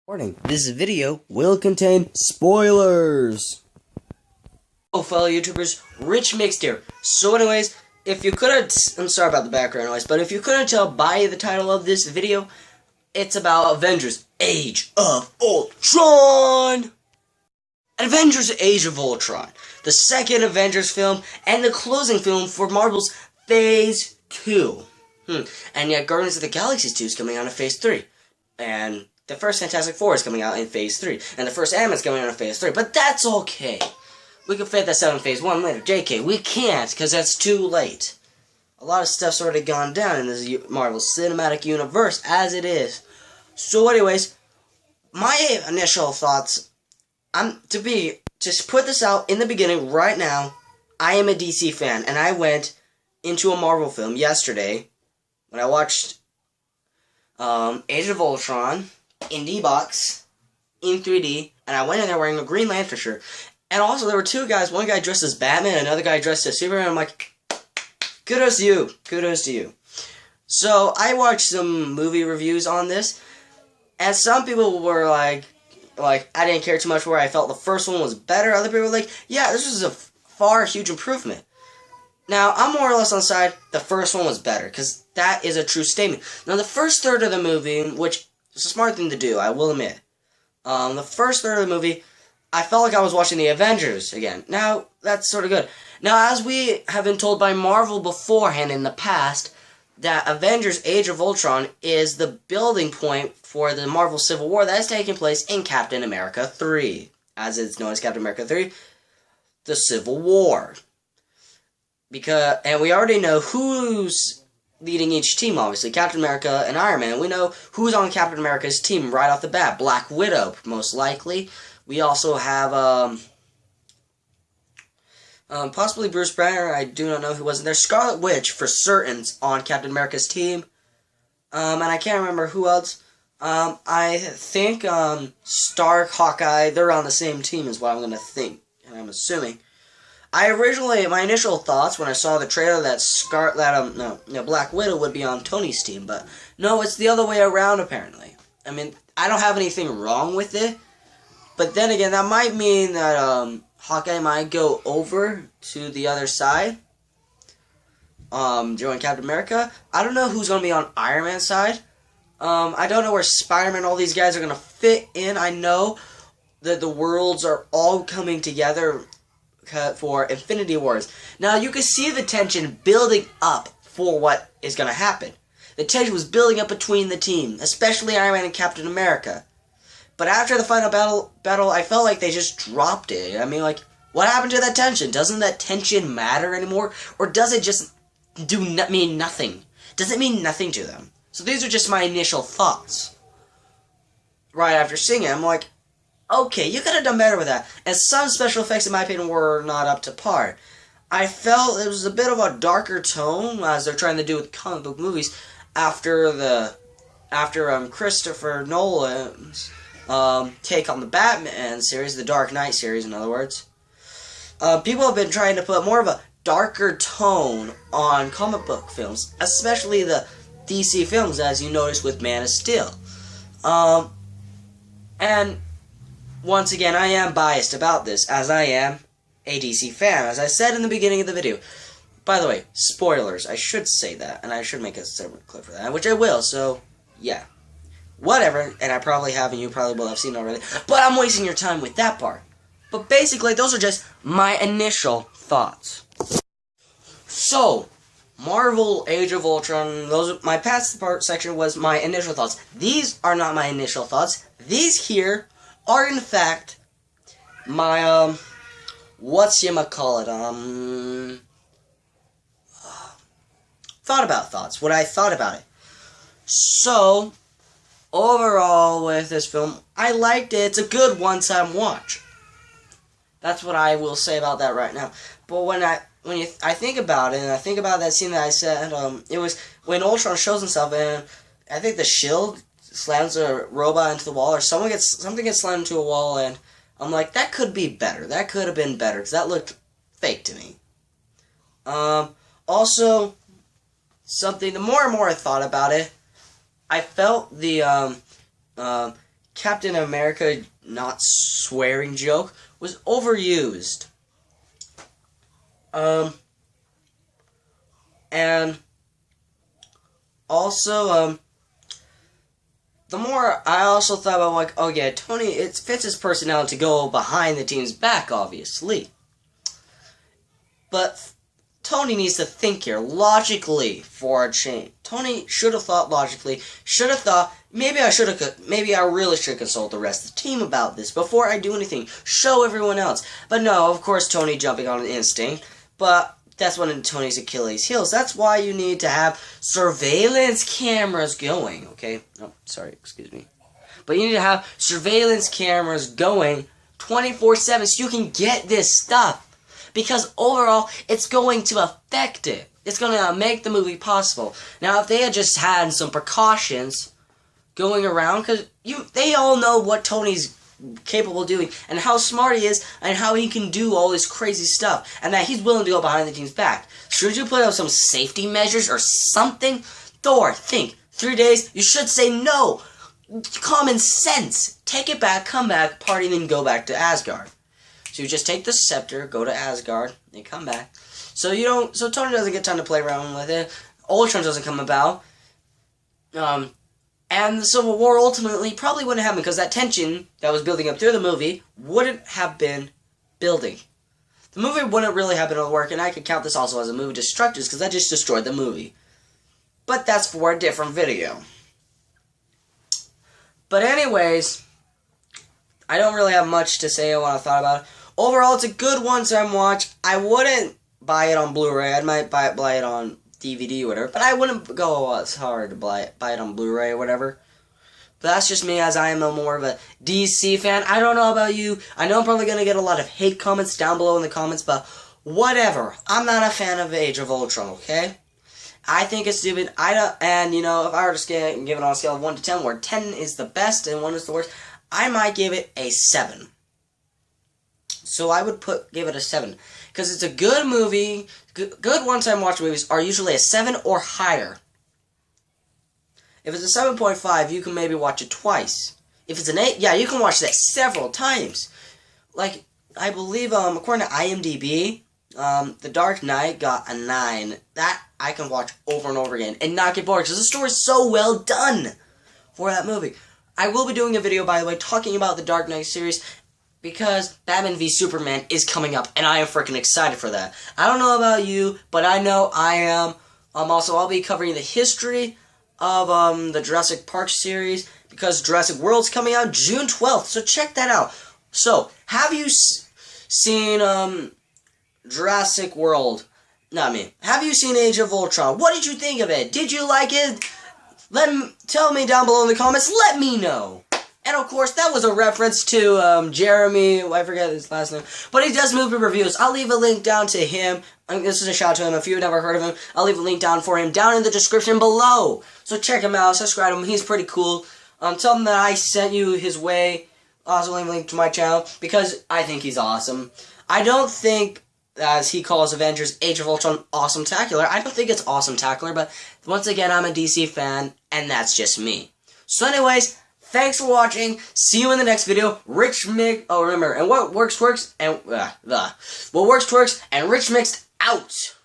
Warning, this video will contain spoilers! Oh, fellow YouTubers, Rich Mixed here. So anyways, if you couldn't, I'm sorry about the background noise, but if you couldn't tell by the title of this video, it's about Avengers Age of Ultron! Avengers Age of Ultron, the second Avengers film, and the closing film for Marvel's Phase 2. And yet Guardians of the Galaxy 2 is coming out in Phase 3. And the first Fantastic Four is coming out in Phase 3. And the first Ant-Man is coming out in Phase 3. But that's okay. We can fit that out in Phase 1 later. JK, we can't, because that's too late. A lot of stuff's already gone down in this Marvel Cinematic Universe, as it is. So anyways, my initial thoughts, just put this out in the beginning right now, I am a DC fan, and I went into a Marvel film yesterday, when I watched Age of Ultron, in D-Box, in 3D, and I went in there wearing a Green Lantern shirt. And also, there were two guys, one guy dressed as Batman, another guy dressed as Superman. I'm like, kudos to you, kudos to you. So, I watched some movie reviews on this, and some people were like, I didn't care too much where I felt the first one was better. Other people were like, yeah, this was a huge improvement. Now, I'm more or less on the side, the first one was better, because that is a true statement. Now, the first third of the movie, which is a smart thing to do, I will admit. The first third of the movie, I felt like I was watching the Avengers again. Now, that's sort of good. Now, as we have been told by Marvel beforehand in the past, that Avengers Age of Ultron is the building point for the Marvel Civil War that is taking place in Captain America 3. As it's known as Captain America 3, the Civil War. And we already know who's leading each team, obviously. Captain America and Iron Man. We know who's on Captain America's team right off the bat. Black Widow, most likely. We also have, possibly Bruce Banner. I do not know who wasn't there. Scarlet Witch, for certain, on Captain America's team. And I can't remember who else. I think, Stark, Hawkeye, they're on the same team is what I'm going to think. And I'm assuming. My initial thoughts when I saw the trailer that Black Widow would be on Tony's team, but no, it's the other way around apparently. I mean, I don't have anything wrong with it, but then again, that might mean that Hawkeye might go over to the other side, join Captain America. I don't know who's gonna be on Iron Man's side. I don't know where Spider-Man, all these guys are gonna fit in. I know that the worlds are all coming together for Infinity Wars. Now, you can see the tension building up for what is going to happen. The tension was building up between the team, especially Iron Man and Captain America. But after the final battle, I felt like they just dropped it. I mean, like, what happened to that tension? Doesn't that tension matter anymore? Or does it just mean nothing? Does it mean nothing to them? So these are just my initial thoughts. Right after seeing it, I'm like, okay, you could have done better with that. And some special effects, in my opinion, were not up to par. I felt it was a bit of a darker tone, as they're trying to do with comic book movies, after Christopher Nolan's take on the Batman series, the Dark Knight series, in other words. People have been trying to put more of a darker tone on comic book films, especially the DC films, as you notice with Man of Steel. And once again, I am biased about this, as I am a DC fan, as I said in the beginning of the video. By the way, spoilers, I should say that, and I should make a separate clip for that, which I will, so, yeah. Whatever, and I probably have, and you probably will have seen it already, but I'm wasting your time with that part. But basically, those are just my initial thoughts. So, Marvel Age of Ultron, my past part section was my initial thoughts. These are not my initial thoughts. These here are in fact my thought about thoughts, what I thought about it. So overall with this film, I liked it. It's a good one-time watch. That's what I will say about that right now. But when I think about it, and I think about that scene that I said, it was when Ultron shows himself, and I think the shield slams a robot into the wall, or something gets slammed into a wall, and I'm like, that could be better. That could have been better, because that looked fake to me. Also, the more and more I thought about it, I felt the Captain America not swearing joke was overused. And also, the more I also thought about, like, oh yeah, Tony, it fits his personality to go behind the team's back, obviously. But Tony needs to think here, logically, for a change. Tony should have thought logically, should have thought, maybe I really should consult the rest of the team about this before I do anything, show everyone else. But no, of course, Tony jumping on an instinct, but that's one of Tony's Achilles' heels. That's why you need to have surveillance cameras going, okay? Oh, sorry, excuse me. But you need to have surveillance cameras going 24/7 so you can get this stuff. Because overall, it's going to affect it. It's going to make the movie possible. Now, if they had just had some precautions going around, because they all know what Tony's capable of doing, and how smart he is, and how he can do all this crazy stuff, and that he's willing to go behind the team's back. Shouldn't you put out some safety measures or something? Thor, think. 3 days, you should say no. Common sense. Take it back, come back, party, then go back to Asgard. So you just take the scepter, go to Asgard, and come back. So Tony doesn't get time to play around with it. Ultron doesn't come about. And the Civil War ultimately probably wouldn't happen because that tension that was building up through the movie wouldn't have been building. The movie wouldn't really have been able to work, and I could count this also as a movie destructors because that just destroyed the movie. But that's for a different video. But anyways, I don't really have much to say on what I thought about it. Overall, it's a good one-time watch. I wouldn't buy it on Blu-ray. I might buy it on DVD or whatever, but I wouldn't go as hard to buy it on Blu-ray or whatever. But that's just me, as I am more of a DC fan. I don't know about you. I know I'm probably going to get a lot of hate comments down below in the comments, but whatever. I'm not a fan of Age of Ultron, okay? I think it's stupid. And if I were to give it on a scale of 1 to 10, where 10 is the best and 1 is the worst, I might give it a 7. So I would give it a 7. Because it's a good movie. Good one-time watch movies are usually a 7 or higher. If it's a 7.5, you can maybe watch it twice. If it's an 8, yeah, you can watch that several times. Like, I believe, according to IMDb, The Dark Knight got a 9. That I can watch over and over again and not get bored because the story is so well done for that movie. I will be doing a video, by the way, talking about the Dark Knight series because Batman v Superman is coming up, and I am freaking excited for that. I don't know about you, but I know I am. Also, I'll be covering the history of the Jurassic Park series because Jurassic World's coming out June 12th, so check that out. So, have you seen Jurassic World? Not me. Have you seen Age of Ultron? What did you think of it? Did you like it? Tell me down below in the comments. Let me know. And of course, that was a reference to Jeremy. I forget his last name, but he does movie reviews. I'll leave a link down to him. This is a shout out to him. If you've never heard of him, I'll leave a link down for him down in the description below. So check him out. Subscribe to him. He's pretty cool. Tell him that I sent you his way. Also leave a link to my channel because I think he's awesome. I don't think, as he calls Avengers Age of Ultron, awesome-tacular. I don't think it's awesome-tacular, but once again, I'm a DC fan, and that's just me. So anyways, thanks for watching. See you in the next video. Remember, and what works, and what works, and Rich Mixed out.